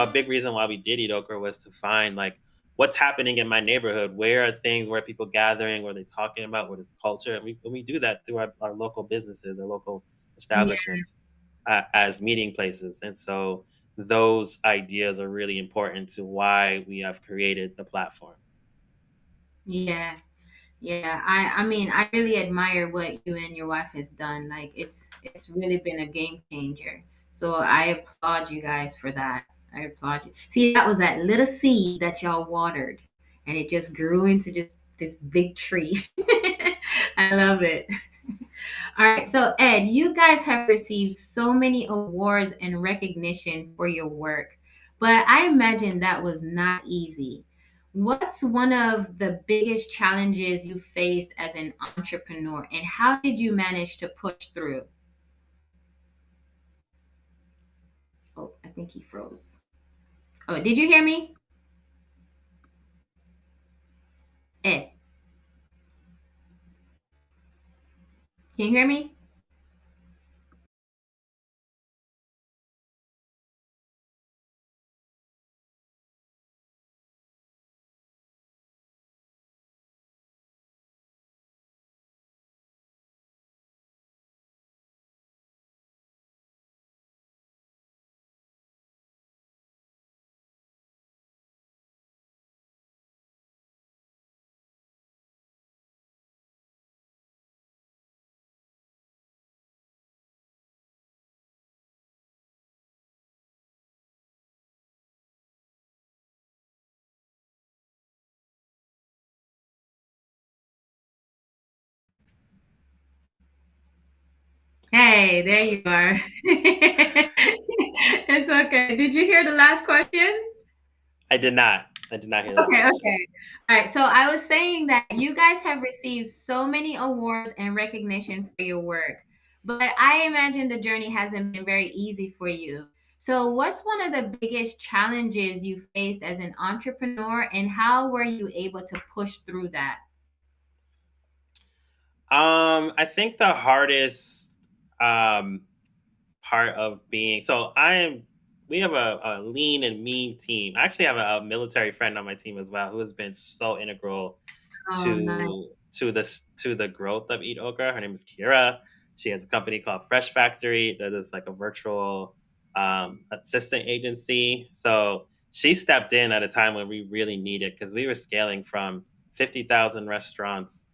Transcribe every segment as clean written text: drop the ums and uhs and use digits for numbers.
a big reason why we did EatOkra was to find like what's happening in my neighborhood. Where are things where people gathering? What are they talking about? What is culture? And we do that through our local businesses, our local Yeah, establishments as meeting places. And so those ideas are really important to why we have created the platform. yeah, yeah. I mean, I really admire what you and your wife has done. Like it's really been a game changer. So I applaud you guys for that. I applaud you. See, that was that little seed that y'all watered, and it just grew into just this big tree. I love it. All right, so Ed, you guys have received so many awards and recognition for your work, but I imagine that was not easy. What's one of the biggest challenges you faced as an entrepreneur, and how did you manage to push through? Oh, I think he froze. Oh, did you hear me? Ed, can you hear me? Hey, there you are. It's okay. Did you hear the last question? I did not. I did not hear the last Okay, question. okay. All right. So I was saying that you guys have received so many awards and recognition for your work, but I imagine the journey hasn't been very easy for you. So, what's one of the biggest challenges you faced as an entrepreneur, and how were you able to push through that? I think the hardest um, part of being so I am. We have a lean and mean team. I actually have a military friend on my team as well, who has been so integral Oh, nice. to the growth of Eat Okra. Her name is Kira. She has a company called Fresh Factory that is like a virtual assistant agency. So she stepped in at a time when we really needed because we were scaling from 50,000 restaurants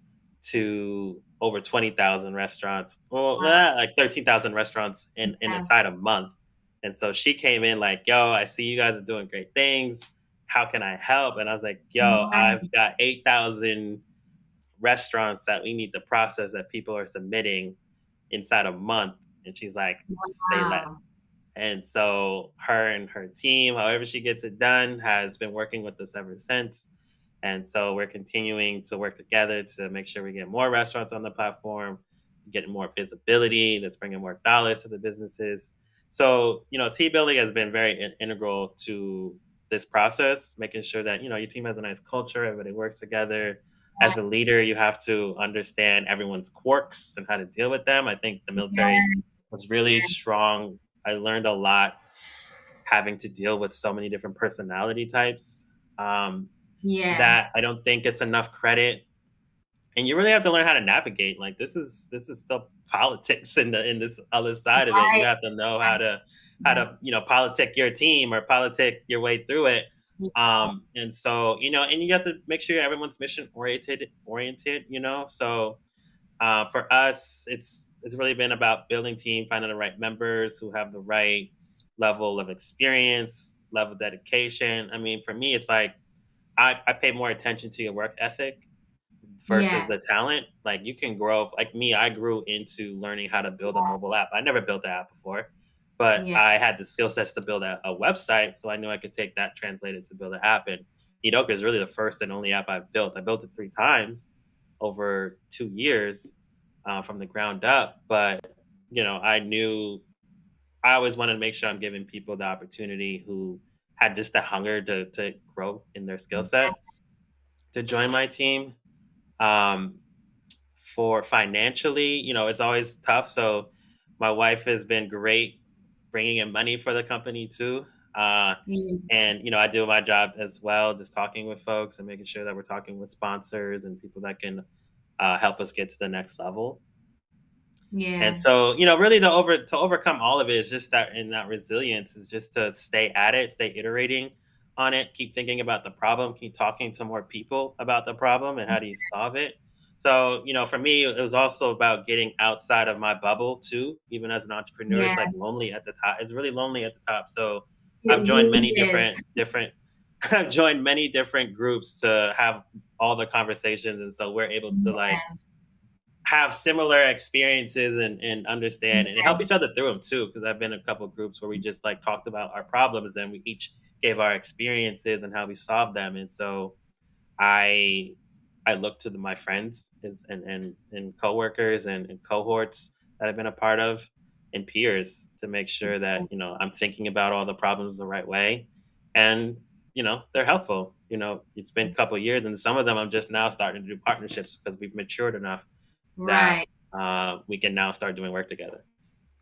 to over 20,000 restaurants. Well, Wow. like 13,000 restaurants in Yeah. inside a month. And so she came in like, yo, I see you guys are doing great things. How can I help? And I was like, yo, I've Nice. got 8,000 restaurants that we need to process that people are submitting inside a month. And she's like, say less. Wow. And so her and her team, however she gets it done, has been working with us ever since. And so we're continuing to work together to make sure we get more restaurants on the platform, get more visibility, that's bringing more dollars to the businesses. So, team building has been very integral to this process, making sure that, your team has a nice culture, everybody works together. As a leader, you have to understand everyone's quirks and how to deal with them. I think the military was really strong. I learned a lot having to deal with so many different personality types um, Yeah. that I don't think it's enough credit. And you really have to learn how to navigate. Like this is still politics in this other side of it. You Right. have to know how to politic your team or politic your way through it. And so and you have to make sure everyone's mission oriented. So for us, it's really been about building team, finding the right members who have the right level of experience, level of dedication. I mean, for me, it's like I pay more attention to your work ethic versus Yeah. the talent. Like you can grow. Like me, I grew into learning how to build a mobile app. I never built an app before, but Yeah. I had the skill sets to build a website, so I knew I could take that translated to build an app. And Edoka is really the first and only app I've built. I built it 3 times over 2 years from the ground up. But I knew I always wanted to make sure I'm giving people the opportunity who had just the hunger to grow in their skill set to join my team. Um, for financially, it's always tough. So my wife has been great bringing in money for the company too. Yeah. And I do my job as well, just talking with folks and making sure that we're talking with sponsors and people that can help us get to the next level. And Yeah. so, really to overcome all of it is just that resilience is just to stay at it, stay iterating on it, keep thinking about the problem, keep talking to more people about the problem and how do you solve it. So, for me, it was also about getting outside of my bubble too. Even as an entrepreneur, Yeah. it's like lonely at the top. It's really lonely at the top. So It I've joined really many is. different I've joined many different groups to have all the conversations. And so we're able to like Yeah. have similar experiences and understand and help each other through them too. Because I've been in a couple of groups where we just like talked about our problems and we each gave our experiences and how we solved them. And so I I look to my friends and coworkers and cohorts that I've been a part of and peers to make sure that I'm thinking about all the problems the right way, and they're helpful. It's been a couple of years, and some of them I'm just now starting to do partnerships because we've matured enough that Right. we can now start doing work together.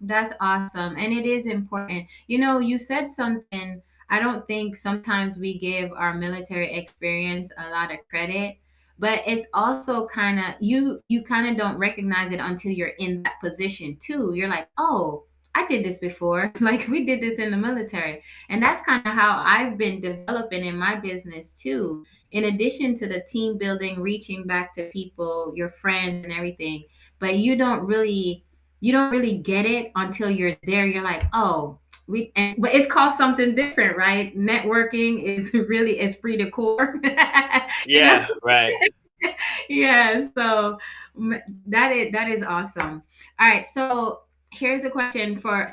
That's awesome. And it is important. You said something. I don't think sometimes we give our military experience a lot of credit, but it's also kind of you kind of don't recognize it until you're in that position too. You're like, "Oh, I did this before." Like we did this in the military. And that's kind of how I've been developing in my business too. In addition to the team building, reaching back to people, your friends and everything. But you don't really get it until you're there. You're like, oh, but it's called something different, right? Networking is really esprit de corps, you know. Yeah, right. Yeah. So that is awesome. All right. So here's a question for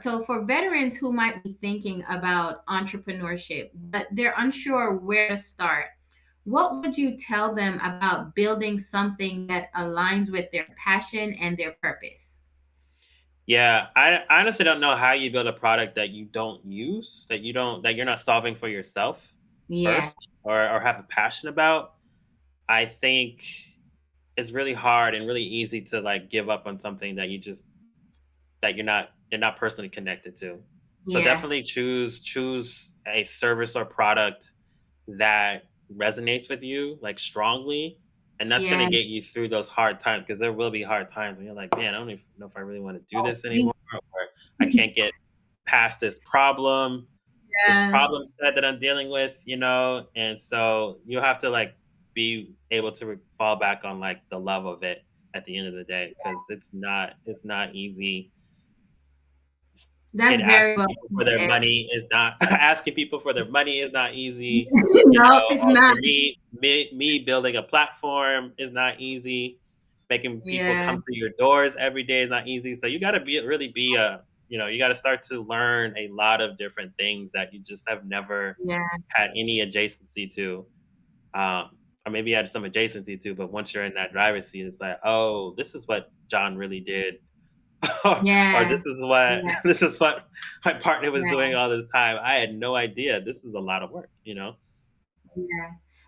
veterans who might be thinking about entrepreneurship, but they're unsure where to start. What would you tell them about building something that aligns with their passion and their purpose? Yeah, I honestly don't know how you build a product that you don't use, that you're not solving for yourself Yeah. first, or have a passion about. I think it's really hard and really easy to like give up on something that you're not personally connected to. So Yeah. definitely choose a service or product that resonates with you like strongly, and that's going to Yeah. get you through those hard times, because there will be hard times when you're like, man, I don't even know if I really want to do Oh, this anymore, or I can't get past this yeah. problem set that I'm dealing with, and so you have to like be able to fall back on like the love of it at the end of the day, because it's not easy. That's And very asking well people for their said. money is not asking people for their money is not easy, No, it's or not. for me building a platform is not easy. Making people Yeah. come through your doors every day is not easy. So you got to be a you got to start to learn a lot of different things that you just have never Yeah. had any adjacency to, um, or maybe you had some adjacency to, but once you're in that driver's seat, it's like, oh, this is what John really did, or Yeah. this is what Yeah. this is what my partner was Yeah. doing all this time. I had no idea. This is a lot of work. Yeah.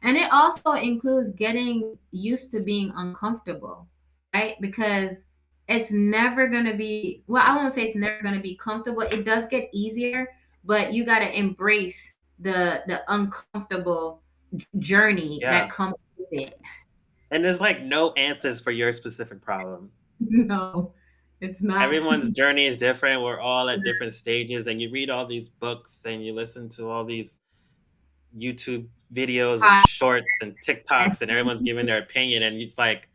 And it also includes getting used to being uncomfortable, right? Because it's never going to be, well, I won't say it's never going to be comfortable. It does get easier, but you got to embrace the uncomfortable journey that Yeah. comes with it. And there's like no answers for your specific problem. No, it's not. Everyone's journey is different. We're all at different stages, and you read all these books and you listen to all these YouTube videos and shorts and TikToks, and everyone's giving their opinion, and it's like,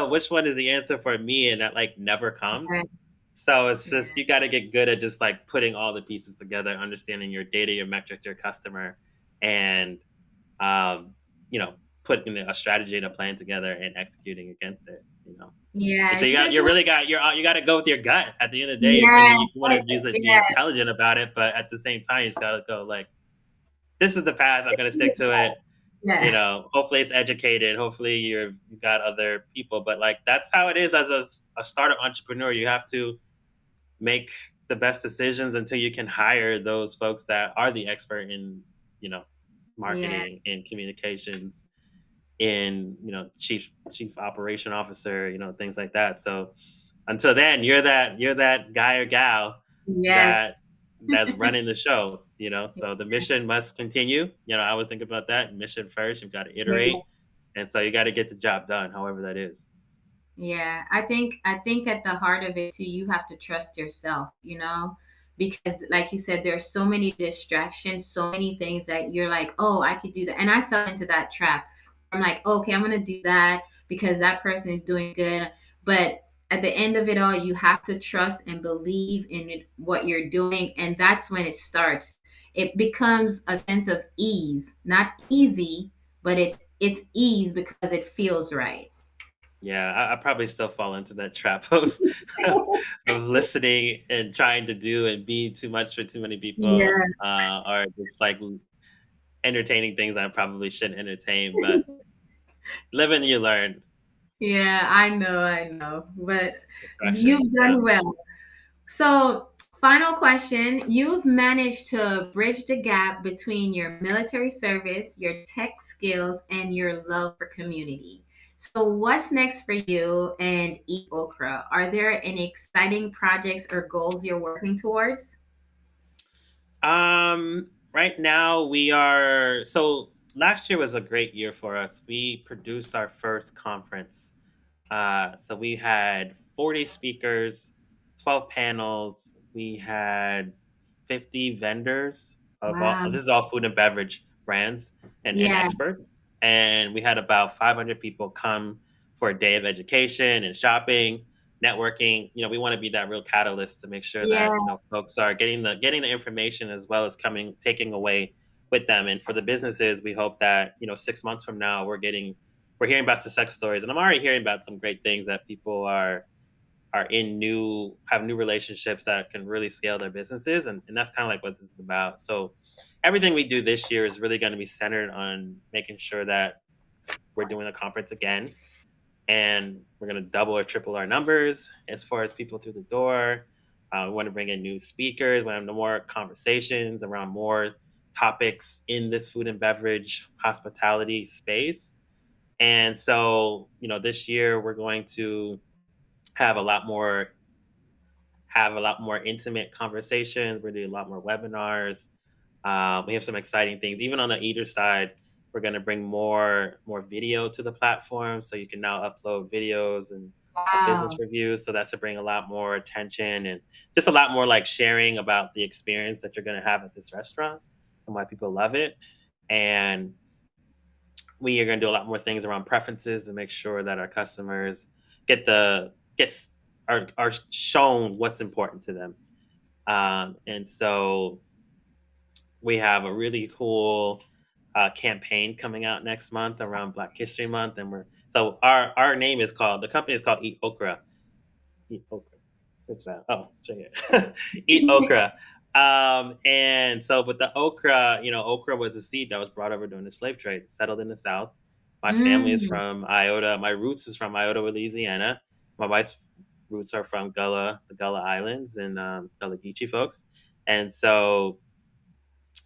which one is the answer for me? And that like never Yeah. comes. So it's Yeah. just you got to get good at just like putting all the pieces together, understanding your data, your metrics, your customer, and um, you know, putting a strategy and a plan together and executing against it. And so Yeah, you really got to go with your gut at the end of the day. I yeah, mean, you want to use it, be yeah, intelligent about it, but at the same time, you just got to go like, this is the path. I'm going to stick to it. yeah, Hopefully it's educated. Hopefully you've got other people, but like that's how it is as a startup entrepreneur. You have to make the best decisions until you can hire those folks that are the expert in, you know, yeah, marketing and communications, in, chief operation officer, things like that. So until then, you're that guy or gal that yes, that's running the show, you know. So the mission must continue. You know, I was thinking about that. Mission first, you've got to iterate. Yes. And so you got to get the job done, however that is. Yeah, I think at the heart of it too, you have to trust yourself, because like you said, there's so many distractions, so many things that you're like, oh, I could do that. And I fell into that trap. I'm like, okay, I'm gonna do that because that person is doing good. But at the end of it all, you have to trust and believe in what you're doing, and that's when it starts. It becomes a sense of ease, not easy, but it's ease because it feels right. Yeah, I probably still fall into that trap of of listening and trying to do and be too much for too many people, Yeah. or just like entertaining things I probably shouldn't entertain. But live and you learn. Yeah, I know, but you've Distractions, yeah. done well. So, final question. You've managed to bridge the gap between your military service, your tech skills, and your love for community. So, what's next for you and Eat Okra? Are there any exciting projects or goals you're working towards? Right now we are so last year was a great year for us. We produced our first conference. So we had 40 speakers, 12 panels. We had 50 vendors of all, Wow. this is all food and beverage brands and Yeah, experts. And we had about 500 people come for a day of education and shopping, networking. You know, we want to be that real catalyst to make sure yeah, that, you know, folks are getting the information as well as taking away with them. And for the businesses, we hope that, you know, 6 months from now, we're hearing about success stories, and I'm already hearing about some great things that people are in new have new relationships that can really scale their businesses, and that's kind of like what this is about. So everything we do this year is really going to be centered on making sure that we're doing a conference again, and we're going to double or triple our numbers as far as people through the door. We want to bring in new speakers. We want to have more conversations around more topics in this food and beverage hospitality space. And so, you know, this year we're going to have a lot more have a lot more intimate conversations. We're doing a lot more webinars. We have some exciting things. Even on the eater side, we're going to bring more video to the platform, so you can now upload videos and of business wow. reviews. So that's to bring a lot more attention and just a lot more like sharing about the experience that you're going to have at this restaurant and why people love it. And we are going to do a lot more things around preferences and make sure that our customers get the gets are shown what's important to them. And so we have a really cool campaign coming out next month around Black History Month, and our name is called the company is called Eat Okra. Eat okra. What's that? Oh, it's right here. Eat okra. And so, but the okra, you know, okra was a seed that was brought over during the slave trade, settled in the South. My family is Mm, from Iota. My roots is from Iota, Louisiana. My wife's roots are from the Gullah Islands, and Gullah Geechee folks. And so,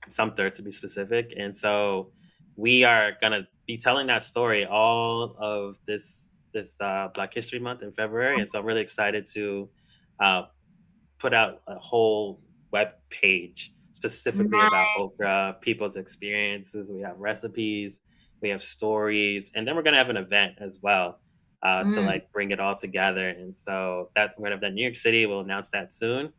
Sumter to be specific. And so, we are gonna be telling that story all of this Black History Month in February. And so, I'm really excited to uh, put out a whole web page specifically about nice. okra, people's experiences. We have recipes, we have stories, and then we're gonna have an event as well to Mm, like bring it all together. And so that we're gonna have that in New York City. We'll announce that soon.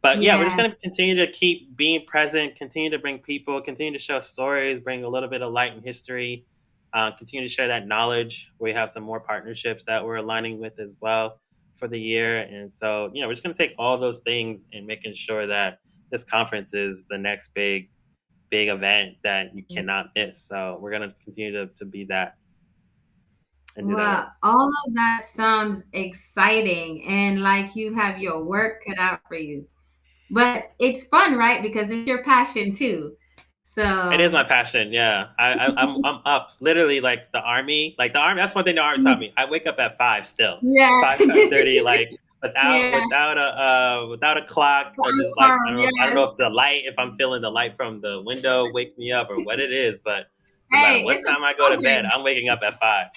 But yeah, we're just yeah, gonna continue to keep being present, continue to bring people, continue to show stories, bring a little bit of light and history, continue to share that knowledge. We have some more partnerships that we're aligning with as well for the year. And so, you know, we're just gonna take all those things and making sure that this conference is the next big event that you yeah. cannot miss. So we're gonna continue to be that and do that right. Well, all of that sounds exciting and like you have your work cut out for you. But it's fun, right? Because it's your passion too. It is So, my passion. Yeah, I'm up literally like the army. Like the army. That's one thing the army taught me. I wake up at 5 still, yeah. 5:30. Like Yeah. without a clock or just like Farm, I don't know if yes. the light if I'm feeling the light from the window wake me up or what it is. But no matter Hey, what it's a time I go to bed, program. I'm waking up at 5.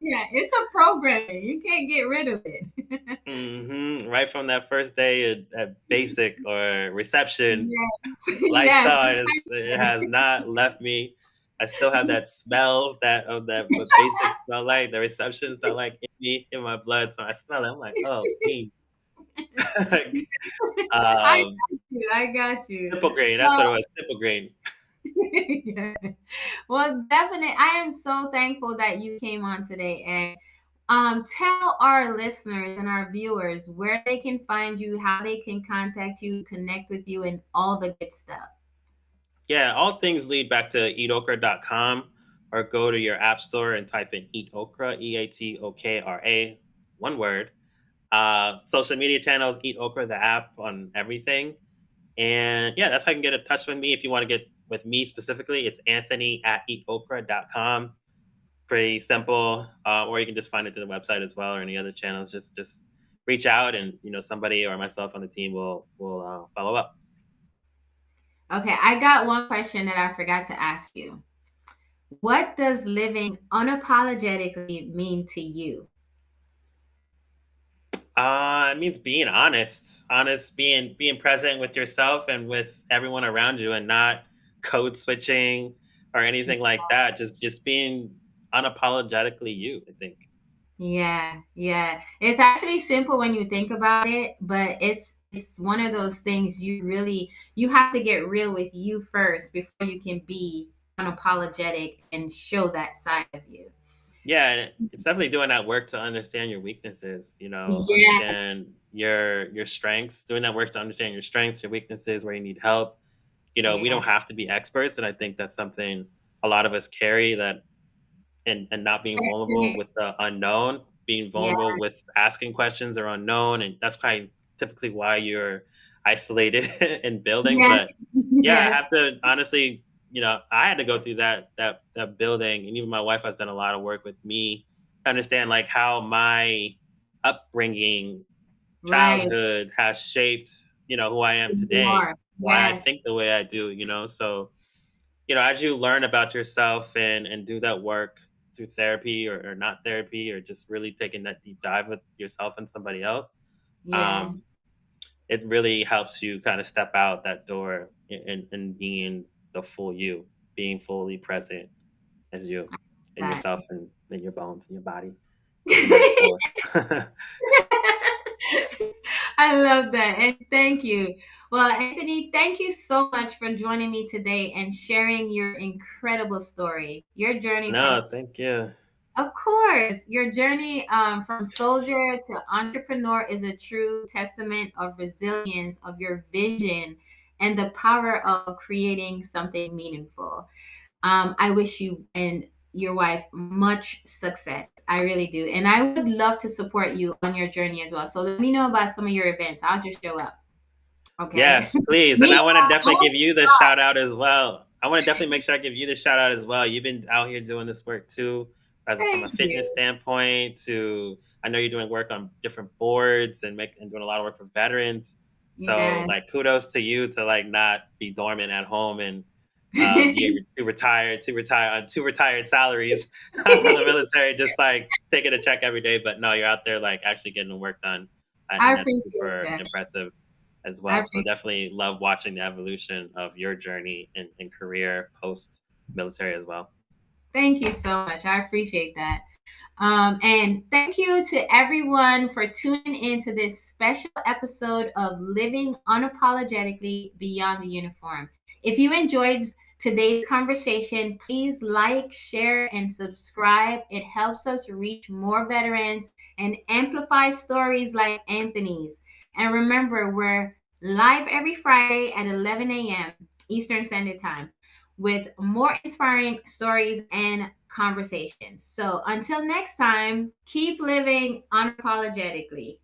Yeah, it's a programming. You can't get rid of it. Right from that first day at basic or reception, Yes, lights yes. on. It has not left me. I still have that smell that of that what basic smell like. The reception smell like in me, in my blood. So I smell it. I'm like, oh, me. I um, got you. I got you. simple grain. That's what Well, it was. Simple grain. yeah. Well, definitely. I am so thankful that you came on today and tell our listeners and our viewers where they can find you, how they can contact you, connect with you, and all the good stuff. Yeah, all things lead back to eatokra.com or go to your app store and type in Eat Okra, EATOKRA, one word. Social media channels, Eat Okra, the app on everything. And yeah, that's how you can get in touch with me. If you want to get with me specifically, it's Anthony at eatokra.com. Pretty simple. Or you can just find it through the website as well or any other channels. Just reach out and somebody or myself on the team will follow up. Okay, I got one question that I forgot to ask you. What does living unapologetically mean to you? It means being honest, being present with yourself and with everyone around you, and not code switching or anything like that. Just being unapologetically you. I think. Yeah, yeah. It's actually simple when you think about it, but it's one of those things you have to get real with you first before you can be unapologetic and show that side of you. Yeah, and it's definitely doing that work to understand your weaknesses. Yes, Understand your strengths. Doing that work to understand your strengths, your weaknesses, where you need help. We yeah, don't have to be experts, and I think that's something a lot of us carry that and not being vulnerable with yes, the unknown, being yeah, vulnerable with asking questions or unknown, and that's probably typically why you're isolated in building. yes, But yeah, I have yes, to honestly, I had to go through that building, and even my wife has done a lot of work with me to understand like how my upbringing, right. childhood has shaped, who I am You today, are. why I Yes, think the way I do, so as you learn about yourself and do that work through therapy or not therapy or just really taking that deep dive with yourself and somebody else, yeah, um, it really helps you kind of step out that door and being the full you, being fully present as you and that. yourself and your bones and your body and that core. I love that. And thank you. Well, Anthony, thank you so much for joining me today and sharing your incredible story. Your journey from, No, thank you. of course, your journey from soldier to entrepreneur is a true testament of resilience, of your vision, and the power of creating something meaningful. I wish you and your wife much success. I really do. And I would love to support you on your journey as well. So let me know about some of your events. I'll just show up. Okay. Yes, please. And Me, I want to definitely oh give you the shout out as well. I want to definitely make sure I give you the shout out as well. You've been out here doing this work too, from a thank fitness you. standpoint to I know you're doing work on different boards and doing a lot of work for veterans. So Yes. like kudos to you to like not be dormant at home and be to retire on two retired salaries from the military, just like taking a check every day. But no, you're out there like actually getting the work done, I and that's appreciate super that. impressive as I well. So appreciate definitely love watching the evolution of your journey and career post military as well. Thank you so much. I appreciate that. And thank you to everyone for tuning in to this special episode of Living Unapologetically Beyond the Uniform. If you enjoyed today's conversation, please like, share, and subscribe. It helps us reach more veterans and amplify stories like Anthony's. And remember, we're live every Friday at 11 a.m. Eastern Standard Time with more inspiring stories and conversations. So until next time, keep living unapologetically.